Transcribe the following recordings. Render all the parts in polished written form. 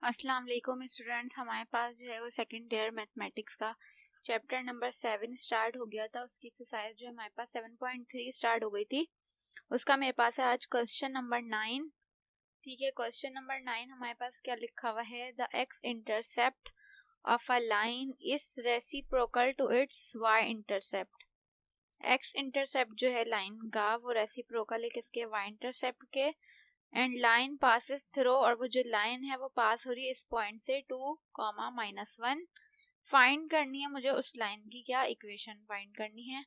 अस्सलाम वालेकुम स्टूडेंट्स। हमारे पास जो है वो सेकंड ईयर मैथमेटिक्स का चैप्टर नंबर 7 स्टार्ट हो गया था। उसकी एक्सरसाइज जो हमारे पास 7.3 स्टार्ट हो गई थी। उसका मेरे पास है आज क्वेश्चन नंबर 9। ठीक है, क्वेश्चन नंबर 9 हमारे पास क्या लिखा हुआ है, the x intercept of a line is reciprocal to its y intercept. X intercept जो है लाइन का वो रेसिप्रोकल है किसके, वाई इंटरसेप्ट के। एंड लाइन पासिस थ्रू, और वो जो लाइन है वो पास हो रही है इस पॉइंट से 2, -1। फाइंड करनी है मुझे उस लाइन की क्या इक्वेशन फाइंड करनी है।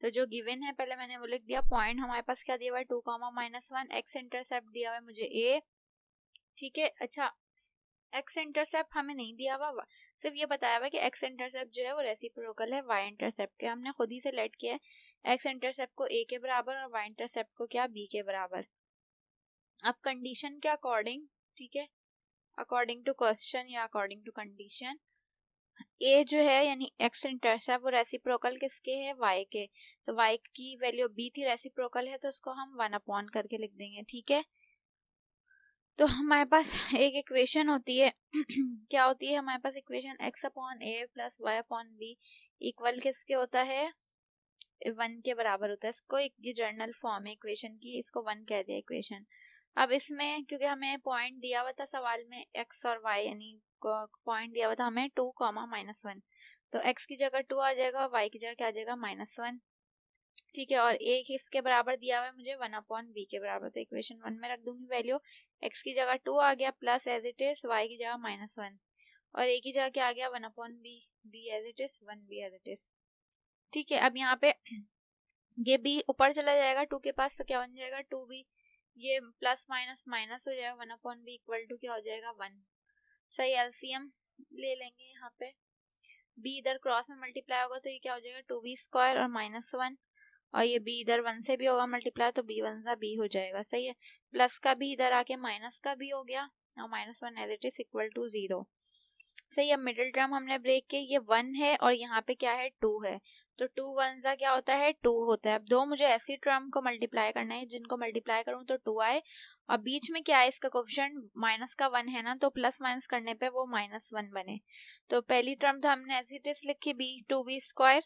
तो जो गिवन है पहले मैंने वो लिख दिया। पॉइंट हमारे पास क्या दिया हुआ है 2, -1। एक्स इंटरसेप्ट दिया हुआ है मुझे ए। ठीक है, अच्छा एक्स इंटरसेप्ट हमें नहीं दिया हुआ, सिर्फ ये बताया हुआ कि एक्स इंटरसेप्ट जो है वो रेसिप्रोकल है वाई इंटरसेप्ट के। हमने खुद ही से लेट किया है एक्स इंटरसेप्ट को ए के बराबर और वाई इंटरसेप्ट को क्या बी के बराबर। अब कंडीशन के अकॉर्डिंग, ठीक है, अकॉर्डिंग टू क्वेश्चन या अकॉर्डिंग टू कंडीशन, ए जो है यानी एक्स इंटरसेप्ट वो रेसिप्रोकल किसके है, वाई के। तो वाई की वैल्यू बी थी, रेसिप्रोकल है तो उसको हम 1 करके लिख देंगे। ठीक है, तो हमारे पास एक इक्वेशन होती है क्या होती है हमारे पास equation, x/a plus y/b equal किसके होता है, 1 के बराबर होता है। इसको एक ये जर्नल फॉर्म है इक्वेशन की, इसको 1 कह दिया इक्वेशन। अब इसमें क्योंकि हमें पॉइंट दिया हुआ था सवाल में x और y, यानी पॉइंट दिया हुआ था हमें 2, -1, तो x की जगह 2 आ जाएगा और y की जगह क्या आ जाएगा -1। ठीक है, और a किसके बराबर दिया हुआ है मुझे 1/b के बराबर। तो इक्वेशन 1 में रख दूंगी वैल्यू, x की जगह 2 आ गया plus as it is, y की जगह -1 और a की जगह क्या आ गया 1/b, b as it is, 1b as it is. ठीक है, अब यहाँ पे ये b ऊपर चला जाएगा 2 के पास तो क्या बन जाएगा 2b, ये प्लस माइनस माइनस हो जाएगा, 1/b इक्वल टू क्या हो जाएगा 1। सही, एलसीएम ले लेंगे यहाँ पे, b इधर क्रॉस में मल्टीप्लाई होगा तो ये क्या हो जाएगा 2b² और -1, और ये b इधर 1 से भी होगा मल्टीप्लाई तो b1 सा b हो जाएगा। सही है, प्लस का b इधर आके माइनस का b हो गया और -1 as it is equal to 0। सही है, मिडिल टर्म हमने ब्रेक के, ये 1 है और यहाँ पे क्या है 2 है, तो 2 1 सा क्या होता है 2 होता है। अब दो मुझे ऐसी टर्म को मल्टीप्लाई करना है जिनको मल्टीप्लाई करूँ तो 2 आए, और बीच में क्या है इसका कोफिशिएंट माइनस का 1 है ना, तो प्लस माइनस करने पे वो -1 बने। तो पहली टर्म तो हमने ऐसी टेस्ट लिखी b 2b²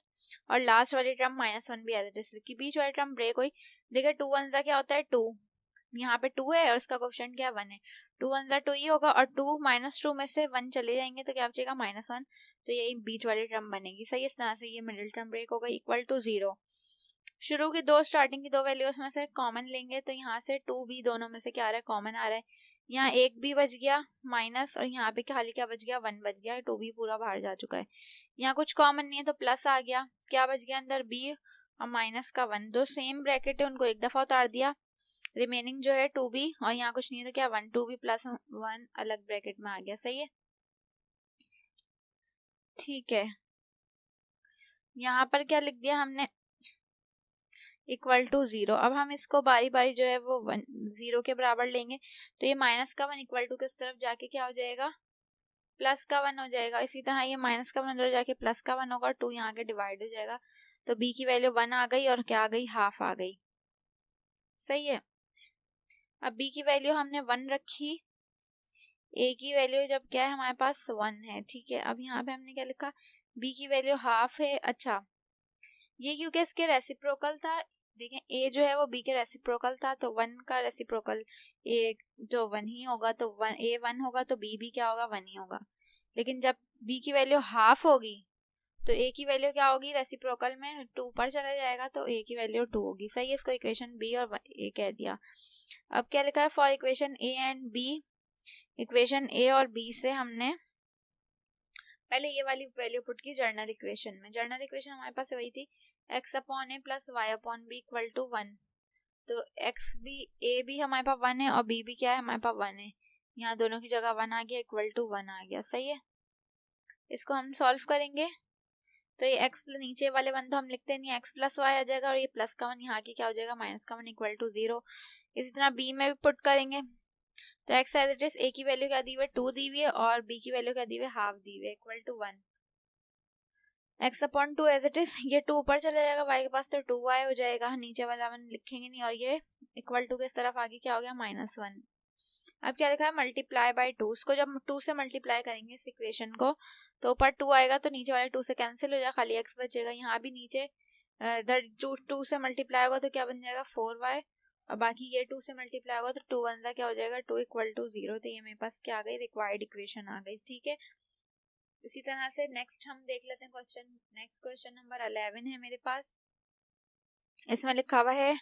और लास्ट वाली टर्म -1 भी ऐसी टेस्ट लिखी, बीच वाली टर्म ब्रेक हुई। देखिए 2 1 सा क्या होता है 2, यहाँ पे 2 है और इसका कोफिशिएंट क्या 1 है, 2 1 सा 2 ही होगा और 2 -2 में से 1 चले जाएंगे तो क्या बचेगा -1, तो यही बीच वाली टर्म बनेगी। सही, इस तरह से ये मिडिल टर्म ब्रेक होगा इक्वल टू 0। शुरू की दो स्टार्टिंग की दो वैल्यूज में से कॉमन लेंगे तो यहाँ से 2b दोनों में से क्या आ रहा है कॉमन आ रहा है, यहाँ एक b बच गया माइनस और यहाँ पे खाली क्या बच गया 1 बच गया, 2b पूरा बाहर जा चुका है। यहाँ कुछ कॉमन नहीं है तो प्लस आ गया, क्या बच गया अंदर b और माइनस का 1, दो सेम ब्रैकेट है उनको एक दफा उतार दिया, रिमेनिंग जो है 2b और यहाँ कुछ नहीं है तो क्या 1 2b प्लस 1 अलग ब्रैकेट में आ गया। सही है, ठीक है, यहाँ पर क्या लिख दिया हमने इक्वल टू 0। अब हम इसको बारी बारी जो है वो 0 के बराबर लेंगे तो ये माइनस का 1 इक्वल टू किस तरफ जाके क्या हो जाएगा प्लस का 1 हो जाएगा। इसी तरह ये माइनस का 1 अंदर जाके प्लस का 1 होगा, 2 यहाँ के डिवाइड हो जाएगा तो b की वैल्यू 1 आ गई और क्या आ गई हाफ आ गई। सही है, अब b की वैल्यू हमने 1 रखी, a की वैल्यू जब क्या है हमारे पास 1 है। ठीक है, अब यहाँ पे हमने क्या लिखा b की वैल्यू हाफ है। अच्छा, ये क्योंकि इसके रेसिप्रोकल था, देखें a जो है वो b के रेसिप्रोकल था तो 1 का रेसिप्रोकल a जो 1 ही होगा तो a 1 होगा तो b भी क्या होगा 1 ही होगा। लेकिन जब b की वैल्यू हाफ होगी तो a की वैल्यू क्या होगी रेसिप्रोकल में 2 पर चला जाएगा तो a की वैल्यू 2 होगी। सही है, इसको इक्वेशन b और a कह दिया। अब क्या लिखा है for equation a and b, equation a और b से हमने पहले ये वाली वैल्यू पुट की जर्नल इक्वेशन में। जर्नल इक्वेशन हमारे पास वही थी x/a plus y/b equal to 1, तो a भी हमारे पास 1 है और b भी क्या है हमारे पास 1 है, यहाँ दोनों की जगह 1 आ गया इक्वल टू 1 आ गया। सही है, इसको हम सॉल्व करेंगे तो ये x नीचे वाले 1 तो हम लिखते नहीं, x प्लस y आ जाएगा और ये प्लस का 1 यहाँ की क्या हो जाएगा माइनस का 1 इक्वल टू 0। इसी तरह b में भी पुट करेंगे तो x as it is, a की वैल्यू क्या दी हुई है 2 दी हुई है और b की वैल्यू क्या दी हुई है हाफ दी हुई है equal to 1, x/2 as it is, ये 2 ऊपर चला जाएगा y के पास तो 2y हो जाएगा, नीचे वाला 1 लिखेंगे नहीं और ये इक्वल टू किस तरफ आगे क्या हो गया -1। अब क्या लिखा है, मल्टीप्लाई बाय 2। उसको जब 2 से मल्टीप्लाई करेंगे इस इक्वेशन को तो ऊपर 2 आएगा तो नीचे वाले 2 से कैंसिल हो जाएगा, खाली x बचेगा। यहाँ भी नीचे इधर 2 से मल्टीप्लाई होगा तो क्या बन जाएगा 4y, और बाकी ये 2 से मल्टीप्लाई होगा तो 2 1 क्या हो जाएगा 2 = 0। तो ये मेरे पास क्या आ गई, रिक्वायर्ड इक्वेशन आ गई। ठीक है, इसी तरह से नेक्स्ट हम देख लेते हैं क्वेश्चन। नेक्स्ट क्वेश्चन नंबर 11 है मेरे पास। इसमें लिखा हुआ है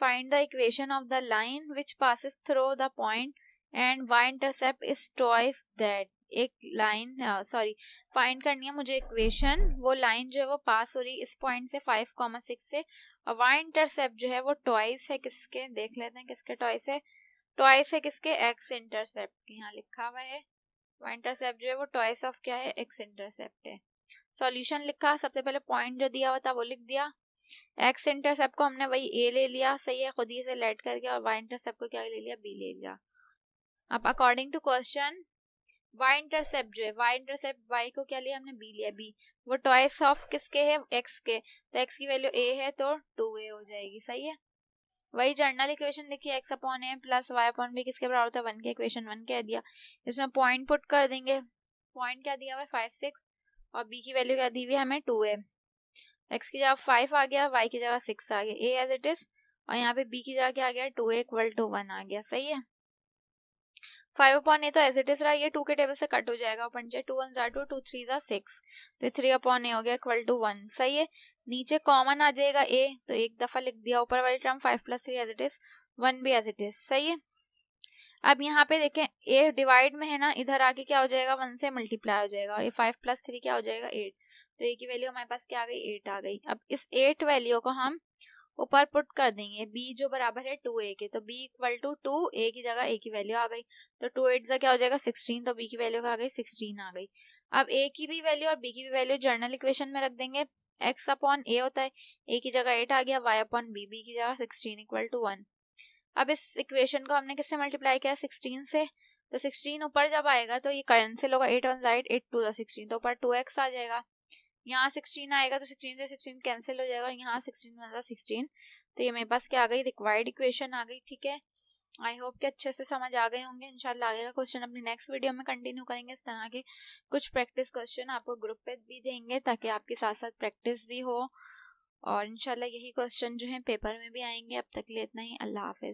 find the equation of the line which passes through the point and y intercept is twice that. एक लाइन फाइंड करनी है मुझे इक्वेशन, वो लाइन जो है वो पास हो रही इस पॉइंट से 5,6 से, और y इंटरसेप्ट जो है वो ट्वाइस है किसके, देख लेते हैं किसके ट्वाइस है। ट्वाइस है किसके, x इंटरसेप्ट के। यहाँ लिखा हुआ है y इंटरसेप्ट जो है वो ट्वाइस ऑफ क्या है, x इंटरसेप्ट है। सॉल्यूशन लिखा, सबसे पहले पॉइंट जो दिया हुआ था वो लिख दिया, x इंटरसेप्ट को हमने वही a ले लिया, सही है, खुद ही से लेट करके, और y इंटरसेप्ट को क्या ले लिया, b ले लिया। अब according to question y intercept जो है, y इंटरसेप्ट y को क्या लिया हमने, b लिया। b वो ट्वाइस ऑफ किसके है, x के, तो x की वैल्यू a है तो 2a हो जाएगी, सही है। वही जर्नल इक्वेशन लिखी x/a प्लस y/b किसके बराबर होता है 1 के, इक्वेशन 1 कह दिया। इसमें पॉइंट पुट कर देंगे, पॉइंट क्या दिया हुआ है 5 6, और b की वैल्यू क्या दी हुई है हमें 2a। x की जगह 5 आ गया, y की जगह 6 आ गया, a एज इट इज, और यहाँ पे b की जगह क्या आ गया 2a = 1 आ गया, सही है। 5/a तो एज इट इज रहा, ये 2 के टेबल से कट हो जाएगा, 2 1 2 2 3 6, तो 3/a हो गया =1, सही है। नीचे कॉमन आ जाएगा a, तो एक दफा लिख दिया, ऊपर वाली टर्म 5 + 3 एज इट इज, 1 भी एज इट इज, सही है। अब यहाँ पे देखें a डिवाइड में है ना, इधर आके क्या हो जाएगा 1 से मल्टीप्लाई हो जाएगा, ये 5 + 3 क्या हो जाएगा 8, तो a की वैल्यू हमारे पास क्या आ गई 8 आ गई। अब इस 8 वैल्यू को हम ऊपर पुट कर देंगे, b जो बराबर है 2a के, तो b = 2, a की जगह a की वैल्यू आ गई, तो 2 8 क्या हो जाएगा 16, तो b की वैल्यू क्या आ गई 16 आ गई। अब a की भी वैल्यू और b की भी वैल्यू जर्नल इक्वेशन में रख देंगे, x/a होता है, a की जगह 8 आ गया, y/b, b की जगह 16 = 1। अब इस इक्वेशन को हमने किससे मल्टीप्लाई किया 16 से, तो 16 ऊपर जब आएगा तो ये कैंसिल होगा, 8 1 8, 8 2 16, तो ऊपर 2x आ जाएगा। यहाँ 16 आएगा तो 16 से 16 कैंसिल हो जाएगा, यहाँ 16 16, तो ये मेरे पास क्या आ गई, रिक्वायर्ड इक्वेशन आ गई। ठीक है, आई होप कि अच्छे से समझ आ गए होंगे। इंशाल्लाह आगे का क्वेश्चन अपनी नेक्स्ट वीडियो में कंटिन्यू करेंगे। इस तरह के कुछ प्रैक्टिस क्वेश्चन आपको ग्रुप पे भी देंगे ताकि आपके साथ साथ प्रैक्टिस भी हो, और इंशाल्लाह यही क्वेश्चन जो है पेपर में भी आएंगे। अब तक के लिए इतना ही, अल्लाह हाफिज।